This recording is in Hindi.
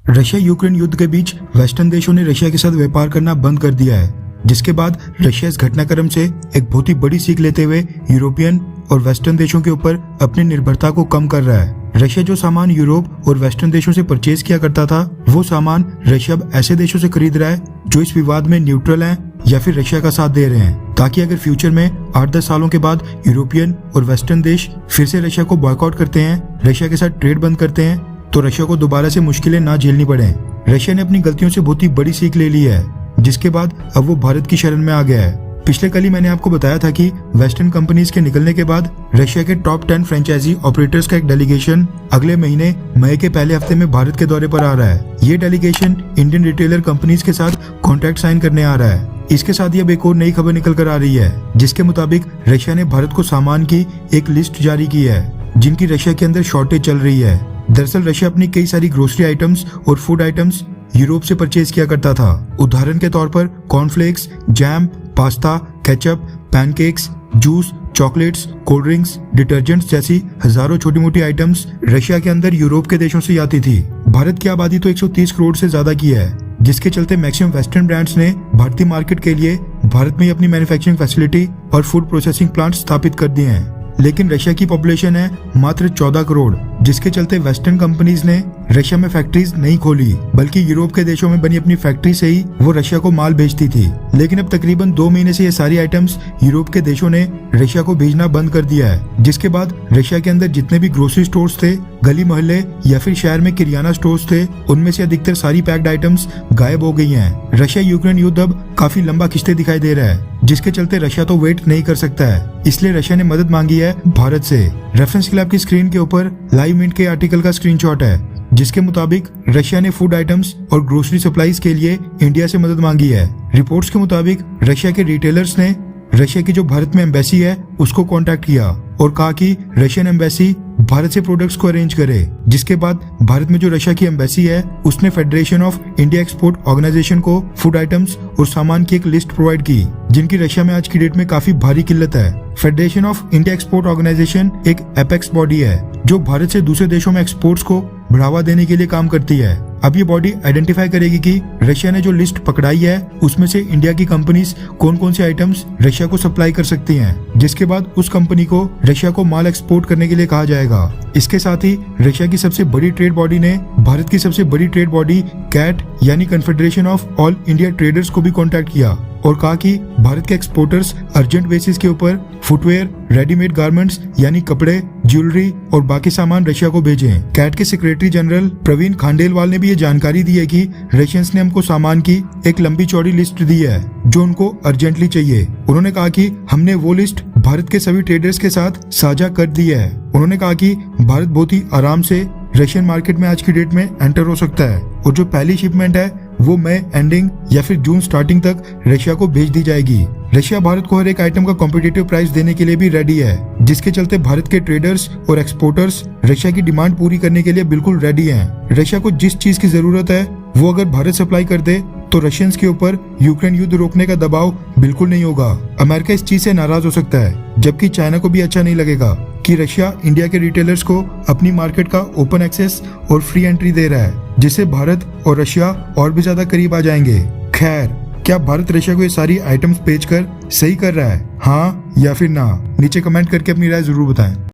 रशिया यूक्रेन युद्ध के बीच वेस्टर्न देशों ने रशिया के साथ व्यापार करना बंद कर दिया है, जिसके बाद रशिया इस घटनाक्रम से एक बहुत ही बड़ी सीख लेते हुए यूरोपियन और वेस्टर्न देशों के ऊपर अपनी निर्भरता को कम कर रहा है। रशिया जो सामान यूरोप और वेस्टर्न देशों से परचेज किया करता था, वो सामान रशिया अब ऐसे देशों से खरीद रहा है जो इस विवाद में न्यूट्रल हैं या फिर रशिया का साथ दे रहे हैं, ताकि अगर फ्यूचर में 8-10 सालों के बाद यूरोपियन और वेस्टर्न देश फिर से रशिया को बॉयकॉट करते हैं, रशिया के साथ ट्रेड बंद करते हैं, तो रशिया को दोबारा से मुश्किलें ना झेलनी पड़े। रशिया ने अपनी गलतियों से बहुत ही बड़ी सीख ले ली है, जिसके बाद अब वो भारत की शरण में आ गया है। पिछले कल ही मैंने आपको बताया था कि वेस्टर्न कंपनीज के निकलने के बाद रशिया के टॉप 10 फ्रेंचाइजी ऑपरेटर्स का एक डेलीगेशन अगले महीने मई के पहले हफ्ते में भारत के दौरे पर आ रहा है। ये डेलीगेशन इंडियन रिटेलर कंपनीज के साथ कॉन्ट्रैक्ट साइन करने आ रहा है। इसके साथ ही अब एक और नई खबर निकल कर आ रही है, जिसके मुताबिक रशिया ने भारत को सामान की एक लिस्ट जारी की है जिनकी रशिया के अंदर शॉर्टेज चल रही है। दरअसल रशिया अपनी कई सारी ग्रोसरी आइटम्स और फूड आइटम्स यूरोप से परचेज किया करता था। उदाहरण के तौर पर cornflakes, jam, pasta, ketchup, pancakes, juice, chocolates, cold drinks, detergents जैसी हजारों छोटी मोटी आइटम्स रशिया के अंदर यूरोप के देशों से आती थी। भारत की आबादी तो 130 करोड़ से ज्यादा की है, जिसके चलते मैक्सिमम वेस्टर्न ब्रांड्स ने भारतीय मार्केट के लिए भारत में ही अपनी मैन्युफैक्चरिंग फैसिलिटी और फूड प्रोसेसिंग प्लांट स्थापित कर दिए हैं। लेकिन रशिया की पॉपुलेशन है मात्र 14 करोड़, जिसके चलते वेस्टर्न कंपनीज ने रशिया में फैक्ट्रीज नहीं खोली, बल्कि यूरोप के देशों में बनी अपनी फैक्ट्री से ही वो रशिया को माल भेजती थी। लेकिन अब तकरीबन 2 महीने से ये सारी आइटम्स यूरोप के देशों ने रशिया को भेजना बंद कर दिया है, जिसके बाद रशिया के अंदर जितने भी ग्रोसरी स्टोर्स थे, गली मोहल्ले या फिर शहर में किरियाना स्टोर्स थे, उनमें से अधिकतर सारी पैक्ड आइटम्स गायब हो गई हैं। रशिया यूक्रेन युद्ध अब काफी लंबा खिंचते दिखाई दे रहा है, जिसके चलते रशिया तो वेट नहीं कर सकता है, इसलिए रशिया ने मदद मांगी है भारत से। रेफरेंस के लिए आपकी स्क्रीन के ऊपर लाइव मिनट के आर्टिकल का स्क्रीनशॉट है, जिसके मुताबिक रशिया ने फूड आइटम्स और ग्रोसरी सप्लाईज के लिए इंडिया से मदद मांगी है। रिपोर्ट्स के मुताबिक रशिया के रिटेलर्स ने रशिया की जो भारत में एम्बेसी है उसको कांटेक्ट किया और कहा कि रशियन एम्बेसी भारत से प्रोडक्ट्स को अरेंज करे, जिसके बाद भारत में जो रशिया की एम्बेसी है उसने federation of India export organisation को फूड आइटम्स और सामान की एक लिस्ट प्रोवाइड की, जिनकी रशिया में आज की डेट में काफी भारी किल्लत है। Federation of India export organisation एक एपेक्स बॉडी है जो भारत से दूसरे देशों में एक्सपोर्ट्स को बढ़ावा देने के लिए काम करती है। अब ये बॉडी आइडेंटिफाई करेगी कि रशिया ने जो लिस्ट पकड़ाई है उसमें से इंडिया की कंपनीज कौन कौन सी आइटम्स रशिया को सप्लाई कर सकती हैं, जिसके बाद उस कंपनी को रशिया को माल एक्सपोर्ट करने के लिए कहा जाएगा। इसके साथ ही रशिया की सबसे बड़ी ट्रेड बॉडी ने भारत की सबसे बड़ी ट्रेड बॉडी कैट यानी confederation of all India traders को भी कॉन्टैक्ट किया और कहा कि भारत के एक्सपोर्टर्स अर्जेंट बेसिस के ऊपर फुटवेयर, रेडीमेड गारमेंट्स यानी कपड़े, ज्वेलरी और बाकी सामान रशिया को भेजें। कैट के सेक्रेटरी जनरल प्रवीण खांडेलवाल ने भी ये जानकारी दी है कि रशियंस ने हमको सामान की एक लंबी चौड़ी लिस्ट दी है जो उनको अर्जेंटली चाहिए। उन्होंने कहा कि हमने वो लिस्ट भारत के सभी ट्रेडर्स के साथ साझा कर दी है। उन्होंने कहा कि भारत बहुत ही आराम से रशियन मार्केट में आज की डेट में एंटर हो सकता है और जो पहली शिपमेंट है वो मई एंडिंग या फिर जून स्टार्टिंग तक रशिया को भेज दी जाएगी। रशिया भारत को हर एक आइटम का कॉम्पिटिटिव प्राइस देने के लिए भी रेडी है, जिसके चलते भारत के ट्रेडर्स और एक्सपोर्टर्स रशिया की डिमांड पूरी करने के लिए बिल्कुल रेडी हैं। रशिया को जिस चीज की जरूरत है वो अगर भारत सप्लाई कर दे तो रशियंस के ऊपर यूक्रेन युद्ध रोकने का दबाव बिल्कुल नहीं होगा। अमेरिका इस चीज से नाराज हो सकता है, जबकि चाइना को भी अच्छा नहीं लगेगा कि रशिया इंडिया के रिटेलर्स को अपनी मार्केट का ओपन एक्सेस और फ्री एंट्री दे रहा है, जिससे भारत और रशिया और भी ज्यादा करीब आ जाएंगे। खैर, क्या भारत रशिया को ये सारी आइटम्स बेचकर सही कर रहा है, हाँ या फिर ना? नीचे कमेंट करके अपनी राय जरूर बताएं।